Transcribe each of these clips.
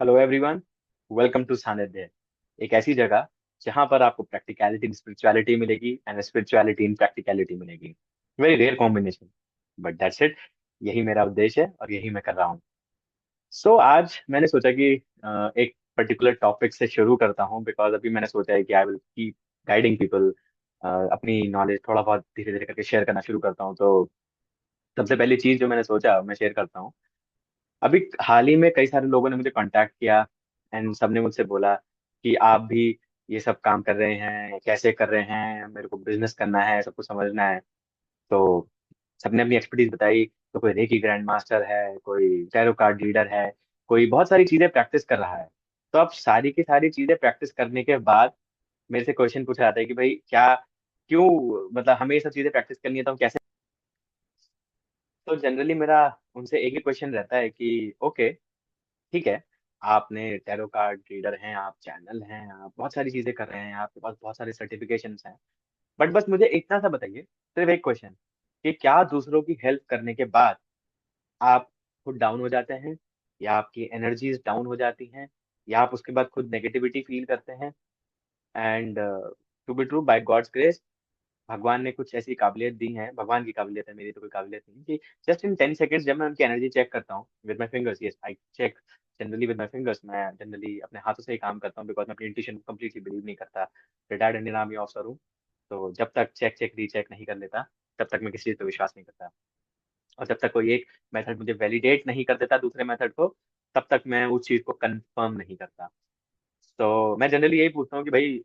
Hello everyone. Welcome to सानिध्य। एक ऐसी जगह जहां पर आपको प्रैक्टिकलिटी इन स्पिरिचुअलिटी मिलेगी एंड स्पिरिचुअलिटी इन प्रैक्टिकलिटी मिलेगी। Very rare combination, but that's it. यही मेरा उद्देश्य है और यही मैं कर रहा हूँ। आज मैंने सोचा कि एक पर्टिकुलर टॉपिक से शुरू करता हूँ, बिकॉज अभी मैंने सोचा है कि I will keep guiding people. अपनी नॉलेज थोड़ा बहुत धीरे धीरे करके शेयर करना शुरू करता हूँ। तो सबसे पहली चीज जो मैंने सोचा मैं शेयर करता हूँ। अभी हाल ही में कई सारे लोगों ने मुझे कांटेक्ट किया एंड सबने मुझसे बोला कि आप भी ये सब काम कर रहे हैं, कैसे कर रहे हैं, मेरे को बिजनेस करना है, सब कुछ समझना है। तो सबने अपनी एक्सपर्टीज बताई। तो कोई रेकी ग्रैंड मास्टर है, कोई टैरो कार्ड रीडर है, कोई बहुत सारी चीजें प्रैक्टिस कर रहा है। तो अब सारी की सारी चीजें प्रैक्टिस करने के बाद मेरे से क्वेश्चन पूछा जाता है कि भाई क्या, क्यों, मतलब हमें ये सब चीजें प्रैक्टिस करनी है तो हम कैसे। तो जनरली मेरा उनसे एक ही क्वेश्चन रहता है कि ओके, ठीक है, आपने टैरो कार्ड रीडर हैं, आप चैनल हैं, आप बहुत सारी चीजें कर रहे हैं, आपके पास बहुत सारे सर्टिफिकेशंस हैं, बट बस मुझे इतना सा बताइए, सिर्फ एक क्वेश्चन, कि क्या दूसरों की हेल्प करने के बाद आप खुद डाउन हो जाते हैं, या आपकी एनर्जीज डाउन हो जाती हैं, या आप उसके बाद खुद नेगेटिविटी फील करते हैं? And to be true, by God's grace, भगवान ने कुछ ऐसी काबिलियत दी है, भगवान की काबिलियत है, मेरी तो कोई काबिलियत नहीं, कि जस्ट इन 10 सेकेंड्स जब मैं उनकी एनर्जी चेक करता हूँ with my fingers, yes I check generally with my fingers, मैं जनरली अपने हाथों से ही काम करता हूँ, बिकॉज मैं अपनी इंट्यूशन को कम्प्लीटली बिलीव नहीं करता। रिटायर्ड इंडियन आर्मी ऑफिसर हूँ। तो जब तक चेक चेक रीचेक नहीं कर लेता, तब तक मैं किसी चीज पर विश्वास नहीं करता। और जब तक कोई एक मेथड मुझे वैलिडेट नहीं कर देता दूसरे मेथड को, तब तक मैं उस चीज को कंफर्म नहीं करता। तो मैं जनरली यही पूछता हूँ कि भाई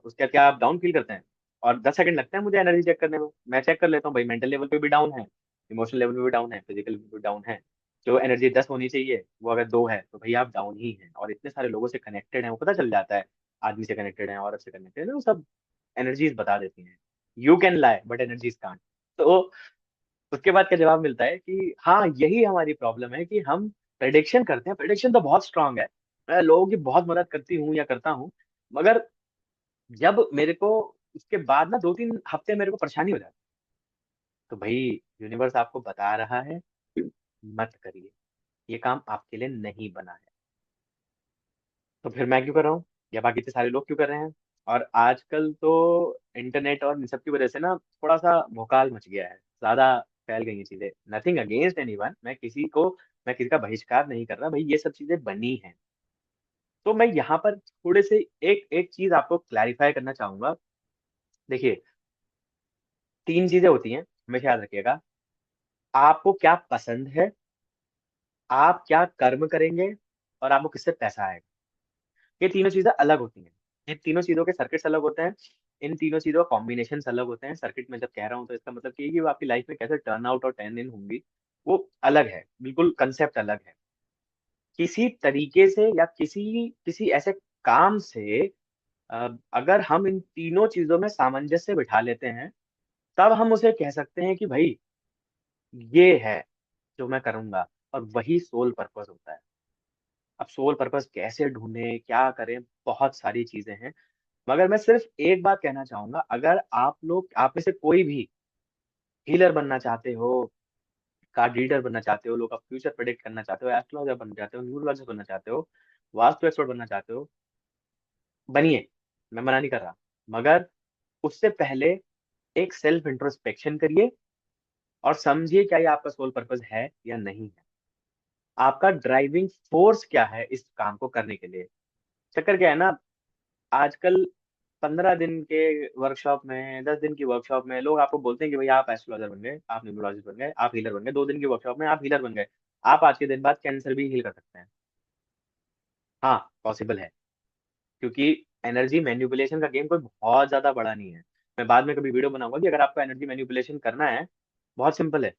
उसका क्या आप डाउन फील करते हैं? और 10 सेकंड लगते हैं मुझे एनर्जी चेक करने में, मैं चेक कर लेता हूँ भाई, मेंटल लेवल पे भी डाउन है, इमोशनल लेवल पे भी डाउन है, फिजिकल भी डाउन है। जो एनर्जी 10 होनी चाहिए वो अगर 2 है तो भाई आप डाउन ही हैं। और इतने सारे लोगों से कनेक्टेड हैं, वो पता चल जाता है। आदमी से कनेक्टेड है, औरत से कनेक्टेड है, वो सब एनर्जीज बता देती हैं। You can lie but energies can't. तो उसके बाद क्या जवाब मिलता है कि हाँ, यही हमारी प्रॉब्लम है कि हम प्रेडिक्शन करते हैं, प्रेडिक्शन तो बहुत स्ट्रांग है, मैं लोगों की बहुत मदद करती हूँ या करता हूँ, मगर जब मेरे को उसके बाद ना 2-3 हफ्ते मेरे को परेशानी हो जाती है, तो भाई यूनिवर्स आपको बता रहा है मत करिए, ये काम आपके लिए नहीं बना है। तो फिर मैं क्यों कर रहा हूँ, या बाकी के सारे लोग क्यों कर रहे हैं? और आजकल तो इंटरनेट और इन सब की वजह से ना थोड़ा सा भोकाल मच गया है, ज्यादा फैल गई ये चीजें। नथिंग अगेंस्ट एनीवन, मैं किसी का बहिष्कार नहीं कर रहा भाई, ये सब चीजें बनी हैं। तो मैं यहाँ पर थोड़े से एक एक चीज आपको क्लैरिफाई करना चाहूंगा। देखिए, 3 चीजें होती हैं, हमेशा याद रखिएगा। आपको क्या पसंद है, आप क्या कर्म करेंगे, और आपको किससे पैसा आएगा। ये तीनों चीजें अलग होती हैं। इन तीनों चीजों के सर्किट्स अलग होते हैं। इन तीनों चीजों का कॉम्बिनेशन अलग होते हैं। सर्किट में जब कह रहा हूँ तो इसका मतलब ये है कि वो आपकी लाइफ में कैसे टर्न आउट और टर्न इन होंगी, वो अलग है, बिल्कुल कंसेप्ट अलग है। किसी तरीके से या किसी किसी ऐसे काम से अगर हम इन तीनों चीजों में सामंजस्य बिठा लेते हैं, तब हम उसे कह सकते हैं कि भाई ये है जो मैं करूंगा। और वही सोल पर्पस होता है। अब सोल पर्पस कैसे ढूंढें, क्या करें, बहुत सारी चीजें हैं। मगर मैं सिर्फ एक बात कहना चाहूंगा, अगर आप में से कोई भी हीलर बनना चाहते हो, कार्ड रीडर बनना चाहते हो, लोग आप फ्यूचर प्रेडिक्ट करना चाहते हो, एस्ट्रोलॉजर बनना चाहते हो, न्यूरोलॉजिस्ट बनना चाहते हो, वास्तु एक्सपर्ट बनना चाहते हो, बनिए, मैं मना नहीं कर रहा। मगर उससे पहले एक सेल्फ इंट्रोस्पेक्शन करिए और समझिए क्या ये आपका सोल पर्पस है या नहीं है। आपका ड्राइविंग फोर्स क्या है इस काम को करने के लिए। चक्कर क्या है ना, आजकल 15 दिन के वर्कशॉप में, 10 दिन की वर्कशॉप में लोग आपको बोलते हैं कि भाई आप एस्ट्रोलॉजर बन गए, आप न्यूमरोलॉजिस्ट बन गए, आप हीलर बन गए, 2 दिन की वर्कशॉप में आप हीलर बन गए, आप आज के दिन बाद कैंसर भी हील कर सकते हैं। हाँ, पॉसिबल है, क्योंकि एनर्जी मैनिपुलेशन का गेम कोई बहुत ज्यादा बड़ा नहीं है। मैं बाद में कभी वीडियो बनाऊंगा कि अगर आपको एनर्जी मैनिपुलेशन करना है, बहुत सिंपल है,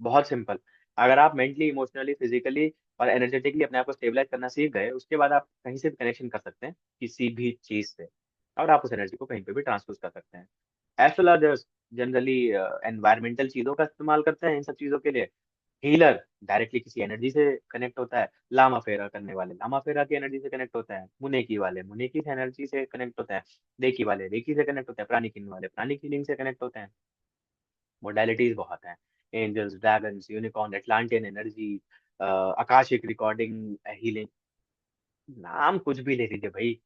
बहुत सिंपल। अगर आप मेंटली, इमोशनली, फिजिकली और एनर्जेटिकली अपने आप को स्टेबलाइज करना सीख गए, उसके बाद आप कहीं से भी कनेक्शन कर सकते हैं किसी भी चीज से, और आप उस एनर्जी को कहीं पे भी ट्रांसफर कर सकते हैं। एस्ट्रोलॉजर्स जनरली एनवायरमेंटल चीजों का इस्तेमाल करते हैं इन सब चीजों के लिए। हीलर डायरेक्टली किसी एनर्जी से कनेक्ट होता है। लामा फेरा करने वाले लामा फेरा की एनर्जी से कनेक्ट होता है। मुनेकी वाले मुनेकी से एनर्जी से कनेक्ट होता है। रेकी वाले रेकी से कनेक्ट होते हैं। प्राणिक वाले प्राणिक हीलिंग से कनेक्ट होते हैं। मोडालिटीज बहुत हैं। Angels, dragons, unicorn, Atlantean energy, Akashic recording healing, नाम कुछ भी ले लीजिए भाई,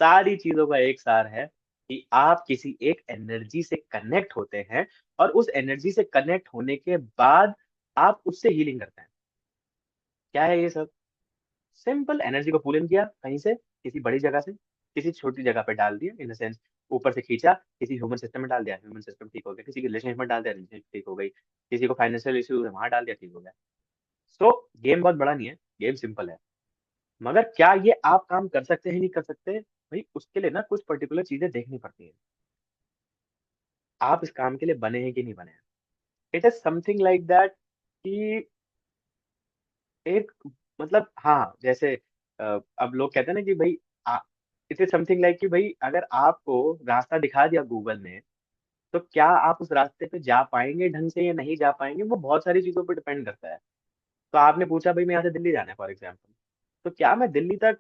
सारी चीजों का एक सार है कि आप किसी एक एनर्जी से कनेक्ट होते हैं, और उस एनर्जी से कनेक्ट होने के बाद आप उससे हीलिंग करते हैं। क्या है ये सब? सिंपल, एनर्जी को पुल इन किया कहीं से, किसी बड़ी जगह से, किसी छोटी जगह पे डाल दिया, इन द सेंस ऊपर से खींचा, किसी ह्यूमन सिस्टम में डाल दिया, ह्यूमन सिस्टम ठीक हो गया, किसी की रिलेशनशिप में डाल दिया, रिलेशनशिप ठीक हो गई, किसी को फाइनेंशियल इश्यूज है वहां डाल दिया, ठीक हो गया। सो गेम बहुत बड़ा नहीं है, गेम सिंपल है। मगर क्या ये आप काम कर सकते हैं, नहीं कर सकते भाई, उसके लिए ना कुछ पर्टिकुलर चीजें देखनी पड़ती हैं। आप इस काम के लिए बने हैं कि नहीं बने हैं। It is something like that कि एक, मतलब हाँ, जैसे अब लोग कहते हैं ना कि भाई, इट इज समथिंग लाइक कि भाई अगर आपको रास्ता दिखा दिया गूगल ने, तो क्या आप उस रास्ते पे जा पाएंगे ढंग से या नहीं जा पाएंगे, वो बहुत सारी चीजों पर डिपेंड करता है। तो आपने पूछा भाई मैं यहाँ से दिल्ली जाना है फॉर एग्जाम्पल, तो क्या मैं दिल्ली तक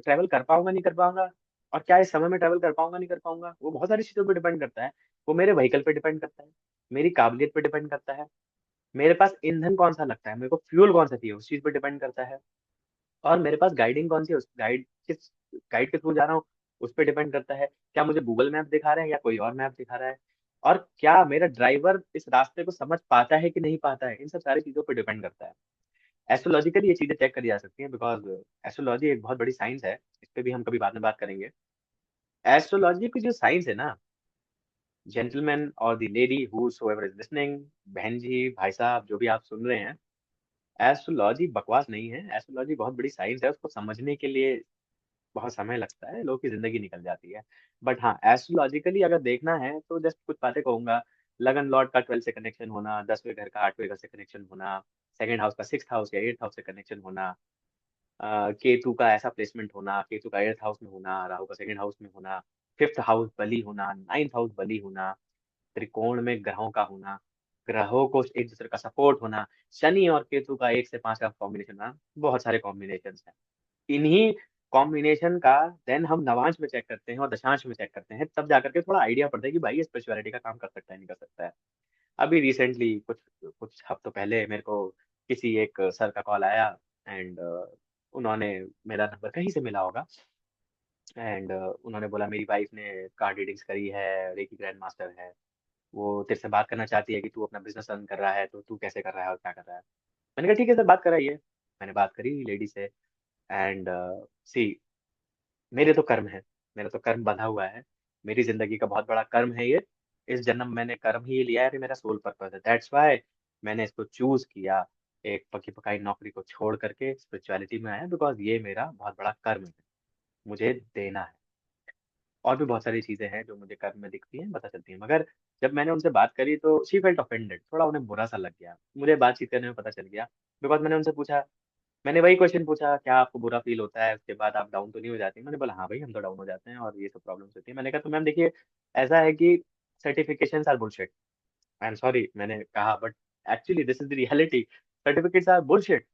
ट्रेवल कर पाऊंगा, नहीं कर पाऊंगा, और क्या इस समय में ट्रेवल कर पाऊंगा, नहीं कर पाऊंगा, वो बहुत सारी चीजों पर डिपेंड करता है। वो मेरे व्हीकल पे डिपेंड करता है, मेरी काबिलियत पे डिपेंड करता है, मेरे पास ईंधन कौन सा लगता है, मेरे को फ्यूल कौन सा चाहिए, उस चीज पे डिपेंड करता है, और मेरे पास गाइडिंग कौन सी है, उस गाइड के थ्रू जा रहा हूँ, उस पर डिपेंड करता है। क्या मुझे गूगल मैप दिखा रहे हैं या कोई और मैप दिखा रहा है, और क्या मेरा ड्राइवर इस रास्ते को समझ पाता है कि नहीं पाता है, इन सब सारी चीजों पर डिपेंड करता है। एस्ट्रोलॉजिकली ये चीजें चेक करी जा सकती हैं, बिकॉज एस्ट्रोलॉजी एक बहुत बड़ी साइंस है। इस पे भी हम कभी बाद में बात करेंगे। एस्ट्रोलॉजी की जो साइंस है ना, जेंटलमैन और the lady whosoever is listening, बहन जी भाई साहब जो भी आप सुन रहे हैं, एस्ट्रोलॉजी बकवास नहीं है। एस्ट्रोलॉजी बहुत बड़ी साइंस है, उसको समझने के लिए बहुत समय लगता है, लोगों की जिंदगी निकल जाती है। बट हाँ, एस्ट्रोलॉजिकली अगर देखना है तो जस्ट कुछ बातें कहूंगा। लगन लॉर्ड का 12 से कनेक्शन होना, 10वें घर का 8वें घर से कनेक्शन होना, सेकंड हाउस का 6th हाउस या 8th हाउस से कनेक्शन होना, केतु का ऐसा प्लेसमेंट होना, केतु का 8th हाउस में होना, राहु का सेकंड हाउस में होना, 5th हाउस बली होना, 9th हाउस बली होना, त्रिकोण में ग्रहों का होना, ग्रहों को एक दूसरे का सपोर्ट होना, शनि और केतु का 1 से 5 का कॉम्बिनेशन होना, बहुत सारे कॉम्बिनेशन हैं। इन्हीं कॉम्बिनेशन का देन हम नवांश में चेक करते हैं और दशांश में चेक करते हैं, तब जाकर के थोड़ा आइडिया पड़ता है कि भाई ये स्पिरिचुअलिटी का काम कर सकता है, नहीं कर सकता है। अभी रिसेंटली कुछ कुछ हफ्तों पहले मेरे को किसी एक सर का कॉल आया, एंड उन्होंने, मेरा नंबर कहीं से मिला होगा, एंड उन्होंने बोला मेरी वाइफ ने कार्ड रीडिंग्स करी है, रेकी ग्रैंड मास्टर है, वो तेरे से बात करना चाहती है कि तू अपना बिजनेस रन कर रहा है, तो तू कैसे कर रहा है और क्या कर रहा है। मैंने कहा ठीक है सर, बात कराइए। मैंने बात करी लेडी से, एंड सी, मेरे तो कर्म है, मेरा तो कर्म बंधा हुआ है, मेरी जिंदगी का बहुत बड़ा कर्म है ये। इस जन्म मैंने कर्म ही लिया है, अभी मेरा सोल पर्पस है, दैट्स वाई मैंने इसको चूज किया। एक पकी पकाई नौकरी को छोड़ करके स्पिरिचुअलिटी में आया, बिकॉज ये मेरा बहुत बड़ा कर्म है, मुझे देना है। और भी बहुत सारी चीजें हैं जो मुझे कर्म में दिखती हैं, पता चलती हैं, मगर जब मैंने उनसे बात करी तो शी फेल्ट ऑफेंडेड, थोड़ा उन्हें बुरा सा लग गया, मुझे बातचीत करने में पता चल गया। बिकॉज मैंने उनसे पूछा, मैंने वही क्वेश्चन पूछा, क्या आपको बुरा फील होता है, उसके बाद आप डाउन तो नहीं हो जाती? मैंने बोला हाँ भाई, हम तो डाउन हो जाते हैं और ये सब प्रॉब्लम्स होती है। मैंने कहा तो मैम देखिए, ऐसा है कि certifications are bullshit. I am sorry मैंने कहा, but actually this is the reality. Certificates are bullshit.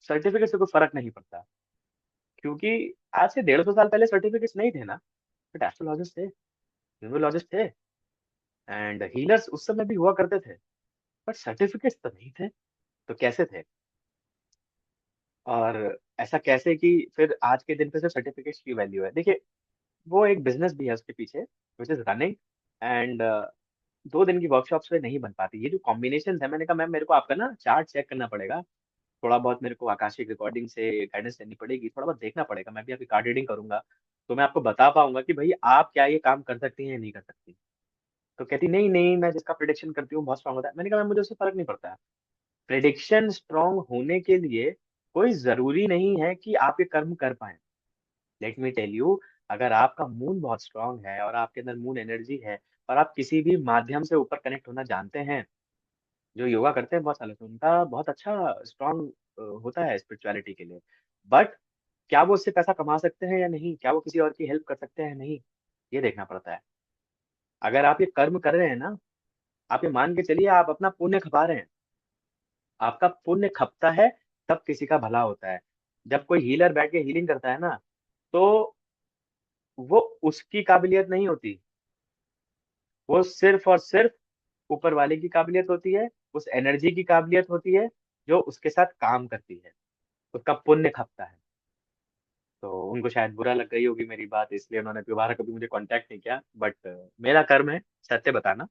Certificate से कोई फर्क नहीं पड़ता, क्योंकि आज से 150 साल पहले सर्टिफिकेट्स नहीं थे ना, बट एस्ट्रोलॉजिस्ट थे, न्यूमरोलॉजिस्ट थे, एंड हीलर्स उस समय भी हुआ करते थे, बट सर्टिफिकेट्स तो नहीं थे। तो कैसे थे? और ऐसा कैसे कि फिर आज के दिन पे सिर्फ सर्टिफिकेट्स की वैल्यू है? देखिए, वो एक बिजनेस भी है उसके पीछे, विच इज रनिंग, एंड 2 दिन की वर्कशॉप्स में नहीं बन पाती। ये जो कॉम्बिनेशन है, मैंने कहा मैम मेरे को आपका ना चार्ट चेक करना पड़ेगा, थोड़ा बहुत मेरे को आकाशिक रिकॉर्डिंग से गाइडेंस लेनी पड़ेगी, थोड़ा बहुत देखना पड़ेगा, मैं भी आपकी कार्ड रीडिंग करूंगा, तो मैं आपको बता पाऊंगा कि भाई आप क्या ये काम कर सकती हैं या नहीं कर सकती। तो कहती नहीं नहीं, मैं जिसका प्रिडिक्शन करती हूँ बहुत स्ट्रांग होता है। मैंने कहा मैम मुझे उससे फर्क नहीं पड़ता। प्रिडिक्शन स्ट्रांग होने के लिए कोई जरूरी नहीं है कि आप ये कर्म कर पाए। लेट मी टेल यू, अगर आपका मून बहुत स्ट्रांग है और आपके अंदर मून एनर्जी है, और आप किसी भी माध्यम से ऊपर कनेक्ट होना जानते हैं, जो योगा करते हैं बहुत सालों से, उनका बहुत अच्छा स्ट्रांग होता है स्पिरिचुअलिटी के लिए। बट क्या वो उससे पैसा कमा सकते हैं या नहीं, क्या वो किसी और की हेल्प कर सकते हैं नहीं, ये देखना पड़ता है। अगर आप ये कर्म कर रहे हैं ना, आप ये मान के चलिए आप अपना पुण्य खपा रहे हैं। आपका पुण्य खपता है, तब किसी का भला होता है। जब कोई हीलर बैठ के हीलिंग करता है ना, तो वो उसकी काबिलियत नहीं होती, वो सिर्फ और सिर्फ ऊपर वाले की काबिलियत होती है, उस एनर्जी की काबिलियत होती है जो उसके साथ काम करती है, उसका पुण्य खपता है। तो उनको शायद बुरा लग गई होगी मेरी बात, इसलिए उन्होंने दोबारा कभी मुझे कांटेक्ट नहीं किया। बट मेरा कर्म है सत्य बताना,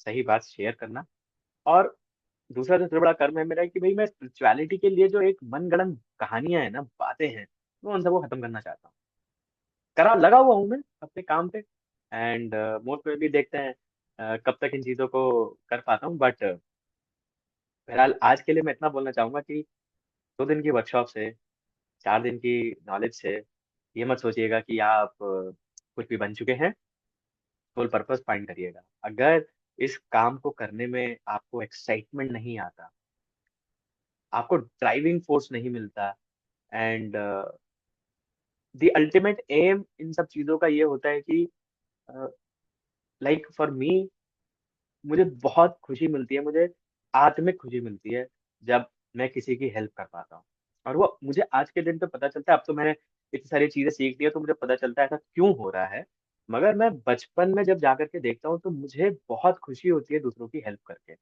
सही बात शेयर करना। और दूसरा सबसे बड़ा कर्म है मेरा कि भाई मैं स्पिरिचुअलिटी के लिए जो एक मनगढ़ंत कहानियां है ना, बातें हैं, मैं उन सबको खत्म करना चाहता हूँ। करा लगा हुआ हूँ मैं अपने काम पे। एंड मोस्ट में भी देखते हैं कब तक इन चीजों को कर पाता हूँ। बट बहरहाल आज के लिए मैं इतना बोलना चाहूंगा कि 2 दिन की वर्कशॉप से, 4 दिन की नॉलेज से, ये मत सोचिएगा कि आप कुछ भी बन चुके हैं। सोल पर्पस फाइंड करिएगा। अगर इस काम को करने में आपको एक्साइटमेंट नहीं आता, आपको ड्राइविंग फोर्स नहीं मिलता, एंड द अल्टीमेट एम इन सब चीजों का ये होता है कि लाइक फॉर मी, मुझे बहुत खुशी मिलती है, मुझे आत्मिक खुशी मिलती है जब मैं किसी की हेल्प कर पाता हूँ। और वो मुझे आज के दिन पे पता चलता है। अब तो मैंने इतनी सारी चीजें सीख ली है तो मुझे पता चलता है ऐसा क्यों हो रहा है। मगर मैं बचपन में जब जाकर के देखता हूँ तो मुझे बहुत खुशी होती है दूसरों की हेल्प करके।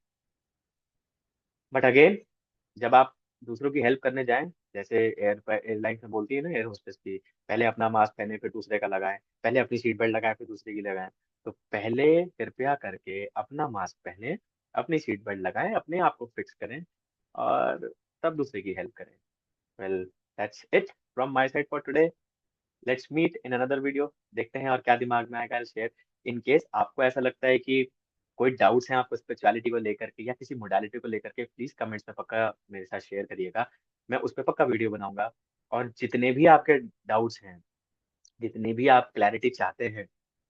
बट अगेन, जब आप दूसरों की हेल्प करने जाएं, जैसे एयरलाइंस में बोलती है ना एयर होस्टेस की, पहले अपना मास्क पहने फिर दूसरे का लगाएं, पहले अपनी सीट बेल्ट लगाएं फिर दूसरे की लगाएं। तो पहले कृपया करके अपना मास्क पहने, अपनी सीट बेल्ट लगाएं, अपने आप को फिक्स करें, और तब दूसरे की हेल्प करें। Well, that's it from my side for today. Let's meet in another video. देखते हैं और क्या दिमाग में आएगा शेयर। इन केस आपको ऐसा लगता है कि कोई डाउट्स हैं आपको स्पिरिचुअलिटी को लेकर के या किसी मोडालिटी को लेकर के, प्लीज कमेंट्स में पक्का मेरे साथ शेयर करिएगा। मैं उस पर पक्का वीडियो बनाऊंगा। और जितने भी आपके डाउट्स हैं, जितनी भी आप क्लैरिटी चाहते हैं,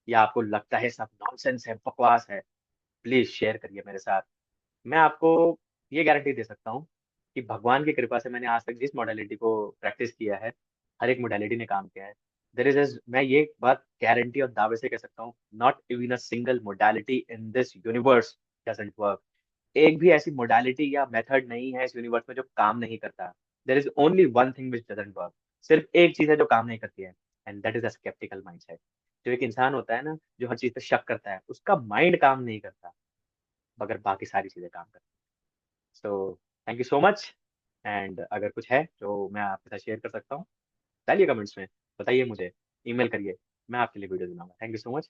या आपको लगता है सब नॉनसेंस है, बकवास है, प्लीज शेयर करिए मेरे साथ। मैं आपको ये गारंटी दे सकता हूँ कि भगवान की कृपा से मैंने आज तक जिस मोडालिटी को प्रैक्टिस किया है, हर एक मोडालिटी ने काम किया है। देर इज, मैं ये बात गारंटी और दावे से कह सकता हूँ, not even a single modality in this universe doesn't work. एक भी ऐसी मोडालिटी या मेथड नहीं है इस यूनिवर्स में जो काम नहीं करता। There is only one thing which doesn't work. सिर्फ एक चीज है जो काम नहीं करती है, and that is a sceptical mindset. जो एक इंसान होता है ना, जो हर चीज पे शक करता है, उसका माइंड काम नहीं करता, मगर बाकी सारी चीजें काम करती हैं। So thank you so much. And अगर कुछ है जो मैं आपके साथ शेयर कर सकता हूँ, डालिए कमेंट्स में, बताइए मुझे, ईमेल करिए, मैं आपके लिए वीडियो बनाऊंगा। Thank you so much.